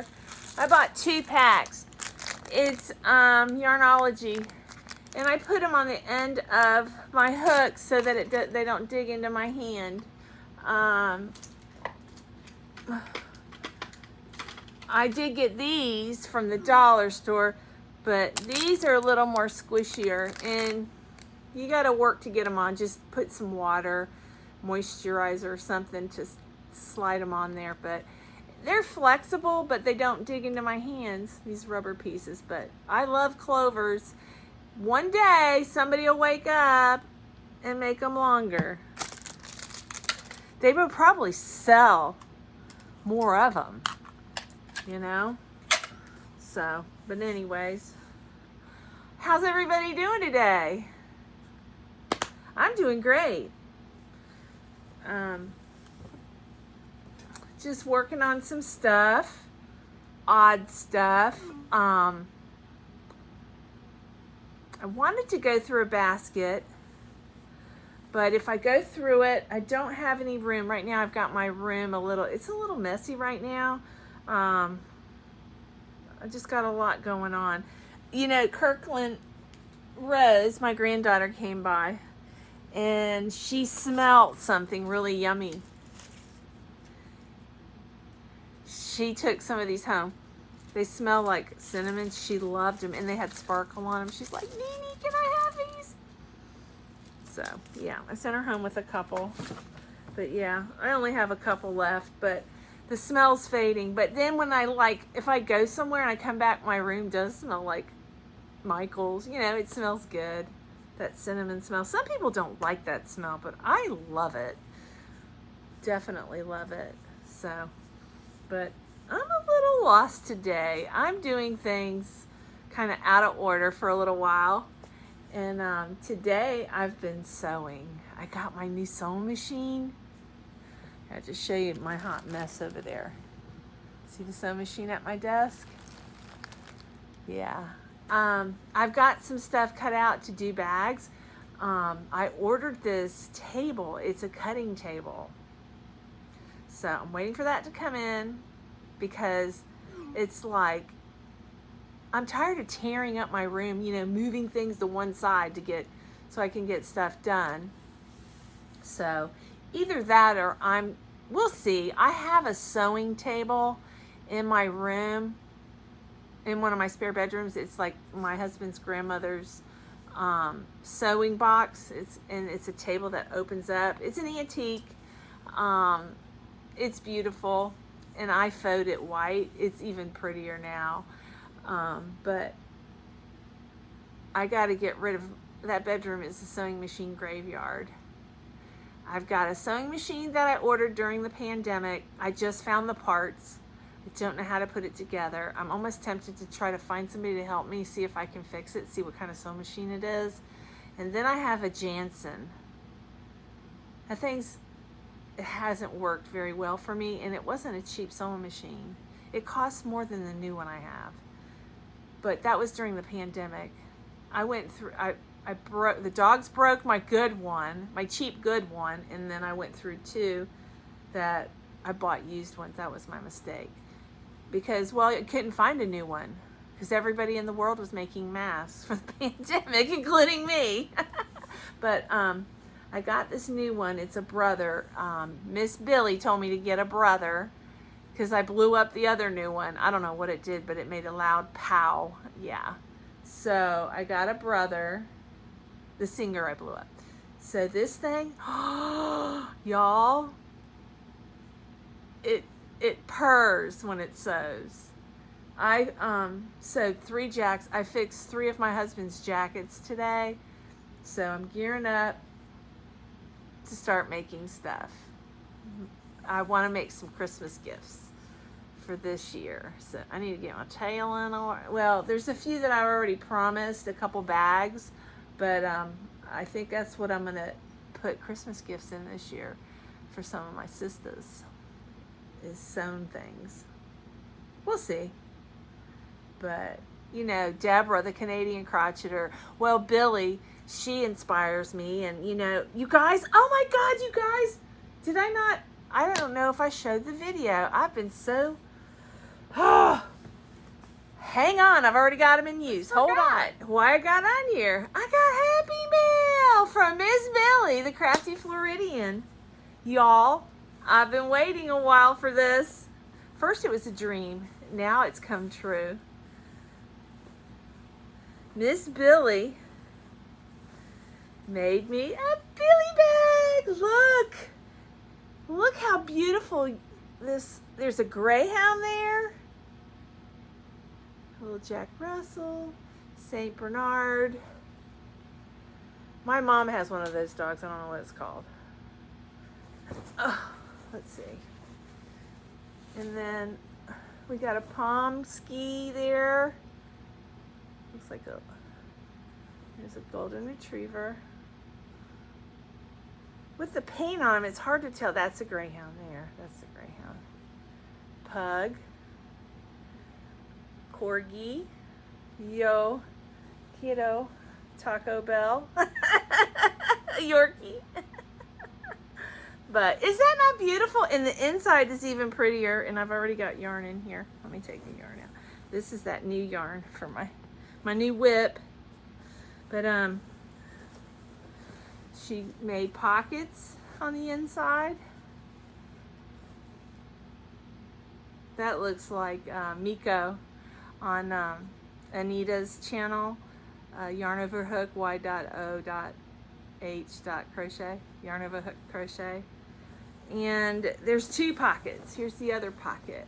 store. I bought 2 packs. It's Yarnology. And I put them on the end of my hooks so that they don't dig into my hand. I did get these from the dollar store, but these are a little more squishier, and you got to work to get them on. Just put some water, moisturizer or something to slide them on there. But they're flexible, but they don't dig into my hands, these rubber pieces. But I love clovers. One day somebody will wake up and make them longer. They will probably sell more of them, you know. So, but anyways, how's everybody doing today? I'm doing great. Just working on some stuff, odd stuff. I wanted to go through a basket, but if I go through it, I don't have any room. Right now I've got my room it's a little messy right now. I just got a lot going on. You know, Kirkland Rose, my granddaughter, came by and she smelled something really yummy. She took some of these home. They smell like cinnamon. She loved them, and they had sparkle on them. She's like, Nene, can I have these? So, yeah, I sent her home with a couple. But, yeah, I only have a couple left, but the smell's fading. But then when if I go somewhere and I come back, my room does smell like Michael's. You know, it smells good, that cinnamon smell. Some people don't like that smell, but I love it. Definitely love it. So, but I'm a little lost today. I'm doing things kind of out of order for a little while. And today I've been sewing. I got my new sewing machine. I'll just show you my hot mess over there. See the sewing machine at my desk? Yeah. I've got some stuff cut out to do bags. I ordered this table. It's a cutting table. So I'm waiting for that to come in, because it's like, I'm tired of tearing up my room, you know, moving things to one side so I can get stuff done. So either that or we'll see. I have a sewing table in my room, in one of my spare bedrooms. It's like my husband's grandmother's sewing box. It's a table that opens up. It's an antique. It's beautiful. And I sewed it white. It's even prettier now. But I got to get rid of that bedroom. Is a sewing machine graveyard. I've got a sewing machine that I ordered during the pandemic. I just found the parts. I don't know how to put it together. I'm almost tempted to try to find somebody to help me, see if I can fix it, see what kind of sewing machine it is. And then I have a Jansen. It hasn't worked very well for me, and it wasn't a cheap sewing machine. It costs more than the new one I have. But that was during the pandemic. I went through, the dogs broke my good one, my cheap good one, and then I went through 2 that I bought used ones. That was my mistake. Because, well, I couldn't find a new one, because everybody in the world was making masks for the pandemic, including me. But, I got this new one. It's a brother. Miss Billy told me to get a brother because I blew up the other new one. I don't know what it did, but it made a loud pow. Yeah. So I got a brother. The singer I blew up. So this thing, y'all, it purrs when it sews. I sewed 3 jacks. I fixed 3 of my husband's jackets today. So I'm gearing up to start making stuff. I want to make some Christmas gifts for this year. So I need to get my tail in. Well, there's a few that I already promised, a couple bags, but I think that's what I'm going to put Christmas gifts in this year for some of my sisters, is sewn things. We'll see. But, you know, Deborah, the Canadian crocheter, well, Billy, she inspires me. And, you know, you guys, oh my God, you guys, I don't know if I showed the video. I've been so Hang on, I've already got them in use. Hold on. What I got on here? I got Happy Mail from Miss Billy, the Crafty Floridian. Y'all, I've been waiting a while for this. First it was a dream. Now it's come true. Miss Billy made me a Billy bag. Look. Look how beautiful this. There's a greyhound there. Little Jack Russell, Saint Bernard. My mom has one of those dogs. I don't know what it's called. Let's see. And then we got a Pomsky there. Looks like there's a golden retriever. With the paint on him, it's hard to tell. That's a greyhound there. That's a greyhound. Pug. Corgi. Yo. Kiddo. Taco Bell. Yorkie. But is that not beautiful? And the inside is even prettier. And I've already got yarn in here. Let me take the yarn out. This is that new yarn for my new whip. But she made pockets on the inside. That looks like Miko on Anita's channel, Yarn Over Hook y.o.h.crochet, Yarn Over Hook Crochet. And there's two pockets. Here's the other pocket.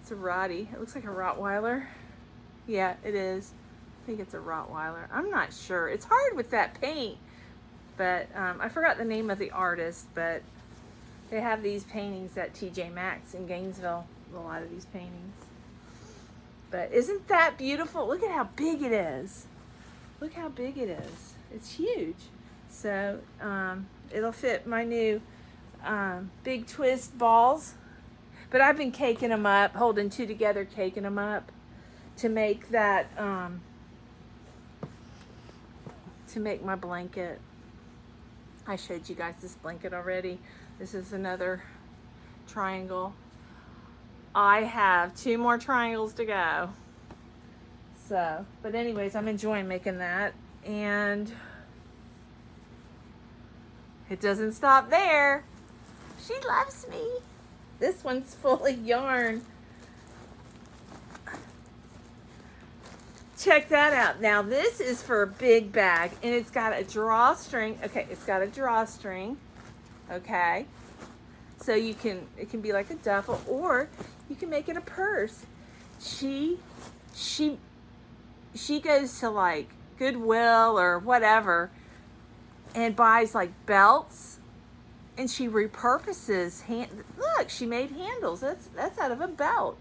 It's a Rottie. It looks like a Rottweiler. Yeah, it is. I think it's a Rottweiler. I'm not sure. It's hard with that paint, but I forgot the name of the artist, but they have these paintings at TJ Maxx in Gainesville, a lot of these paintings. But isn't that beautiful? Look at how big it is. Look how big it is. It's huge. So it'll fit my new big twist balls. But I've been caking them up, holding two together, caking them up to make that, to make my blanket. I showed you guys this blanket already. This is another triangle. I have 2 more triangles to go. So, but anyways, I'm enjoying making that. And it doesn't stop there. She loves me. This one's full of yarn. Check that out. Now this is for a big bag and it's got a drawstring. Okay, it's got a drawstring. Okay. So it can be like a duffel or you can make it a purse. She goes to like Goodwill or whatever and buys like belts and she repurposes look, she made handles. That's out of a belt.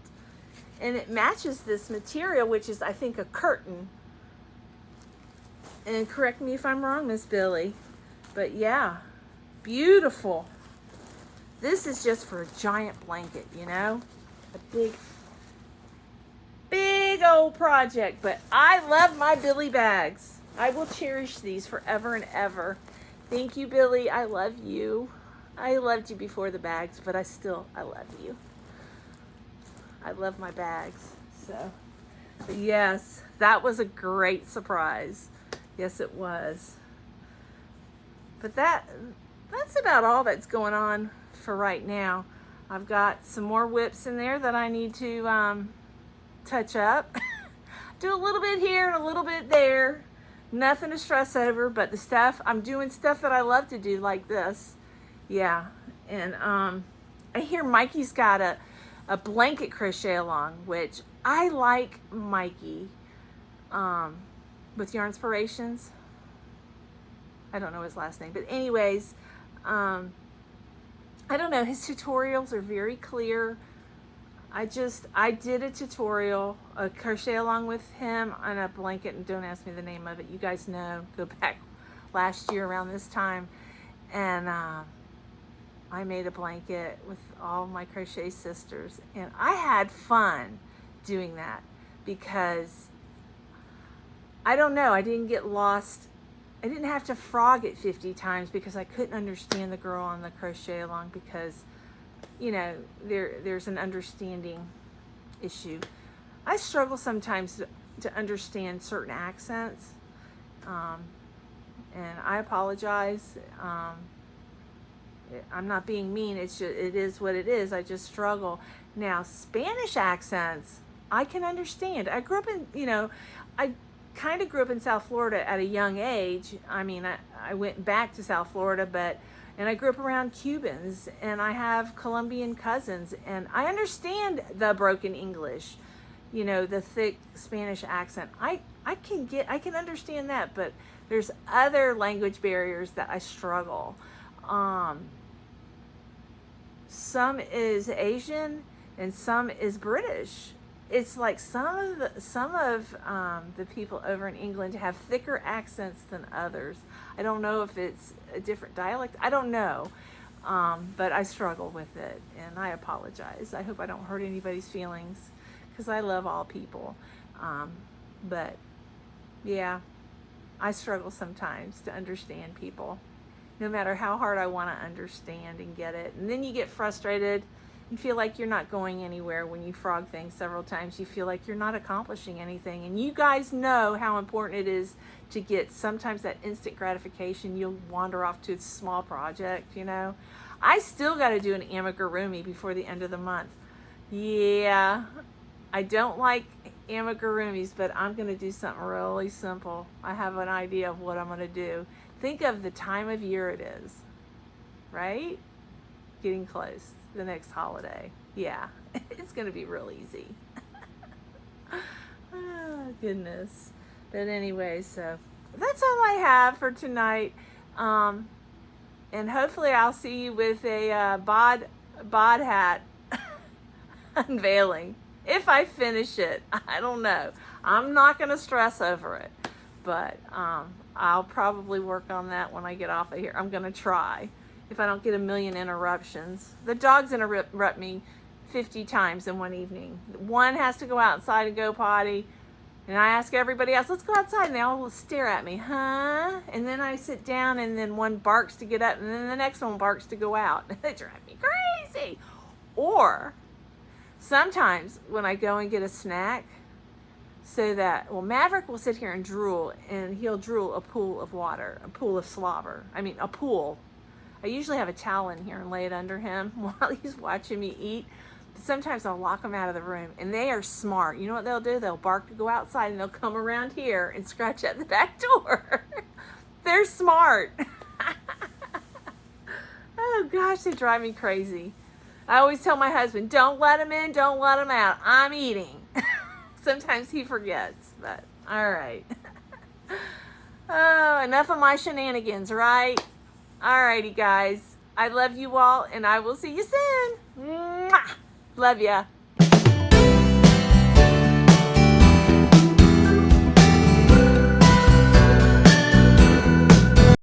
And it matches this material, which is, I think, a curtain. And correct me if I'm wrong, Miss Billy. But yeah, beautiful. This is just for a giant blanket, you know? A big old project. But I love my Billy bags. I will cherish these forever and ever. Thank you, Billy. I love you. I loved you before the bags, but I love you. I love my bags. So, but yes, that was a great surprise. Yes, it was. But that's about all that's going on for right now. I've got some more whips in there that I need to touch up. Do a little bit here and a little bit there. Nothing to stress over, but I'm doing stuff that I love to do like this. Yeah, and I hear Mikey's got a blanket crochet along, which I like Mikey with Yarnspirations. I don't know his last name, but anyways, I don't know, his tutorials are very clear. I did a tutorial, a crochet along with him on a blanket, and don't ask me the name of it. You guys know, go back last year around this time, and I made a blanket with all my crochet sisters, and I had fun doing that because I don't know, I didn't get lost. I didn't have to frog it 50 times because I couldn't understand the girl on the crochet along because you know, there's an understanding issue. I struggle sometimes to understand certain accents, and I apologize. I'm not being mean. It's just, it is what it is. I just struggle. Now, Spanish accents, I can understand. I grew up in, you know, I kind of grew up in South Florida at a young age. I mean, I went back to South Florida, and I grew up around Cubans, and I have Colombian cousins, and I understand the broken English, you know, the thick Spanish accent. I can understand that, but there's other language barriers that I struggle. Some is Asian and some is British. It's like some of the people over in England have thicker accents than others. I don't know if it's a different dialect. I don't know, but I struggle with it, and I apologize. I hope I don't hurt anybody's feelings, because I love all people. But yeah, I struggle sometimes to understand people, no matter how hard I want to understand and get it. And then you get frustrated and feel like you're not going anywhere when you frog things several times. You feel like you're not accomplishing anything. And you guys know how important it is to get sometimes that instant gratification. You'll wander off to a small project, you know. I still got to do an amigurumi before the end of the month. Yeah, I don't like amigurumis, but I'm going to do something really simple. I have an idea of what I'm going to do. Think of the time of year it is, right? Getting close, the next holiday. Yeah, it's going to be real easy. Oh, goodness. But anyway, so that's all I have for tonight. And hopefully I'll see you with a bod hat unveiling. If I finish it, I don't know. I'm not going to stress over it, but I'll probably work on that when I get off of here. I'm going to try, if I don't get a million interruptions. The dogs interrupt me 50 times in one evening. One has to go outside and go potty, and I ask everybody else, let's go outside, and they all stare at me, huh? And then I sit down, and then one barks to get up, and then the next one barks to go out. They drive me crazy. Or sometimes when I go and get a snack, so that, well, Maverick will sit here and drool, and he'll drool a pool of water, a pool of slobber. I mean, a pool. I usually have a towel in here and lay it under him while he's watching me eat. But sometimes I'll lock them out of the room, and they are smart. You know what they'll do? They'll bark to go outside, and they'll come around here and scratch at the back door. They're smart. Oh, gosh, they drive me crazy. I always tell my husband, don't let him in, don't let him out. I'm eating. Sometimes he forgets, but all right. Oh, enough of my shenanigans, right? All righty, guys. I love you all, and I will see you soon. Mwah! Love ya.